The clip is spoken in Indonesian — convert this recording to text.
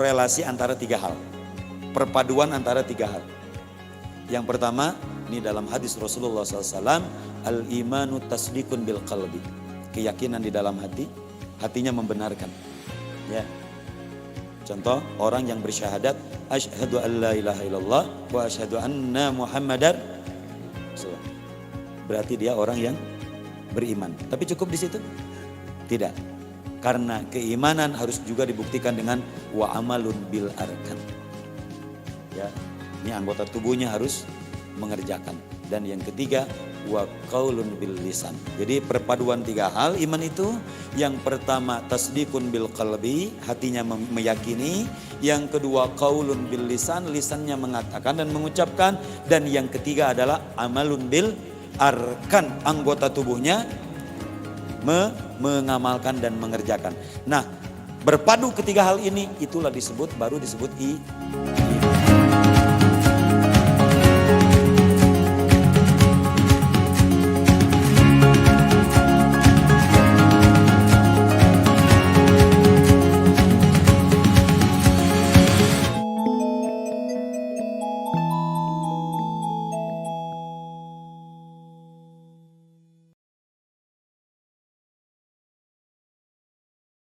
korelasi antara tiga hal. Perpaduan antara tiga hal. Yang pertama, ini dalam hadis Rasulullah SAW, al-imanu tasdikun bil qalbi. Keyakinan di dalam hati, hatinya membenarkan. Ya. Contoh, orang yang bersyahadat, asyhadu an la ilaha illallah wa asyhadu anna muhammadar rasulullah. Berarti dia orang yang beriman. Tapi cukup di situ? Tidak. Karena keimanan harus juga dibuktikan dengan wa amalun bil arkan. Ya, ini anggota tubuhnya harus mengerjakan. Dan yang ketiga, wa qaulun bil lisan. Jadi perpaduan tiga hal iman itu. Yang pertama tasdikun bil qalbi, hatinya meyakini. Yang kedua qaulun bil lisan, lisannya mengatakan dan mengucapkan. Dan yang ketiga adalah amalun bil arkan, anggota tubuhnya mengamalkan dan mengerjakan. Nah, berpadu ketiga hal ini itulah baru disebut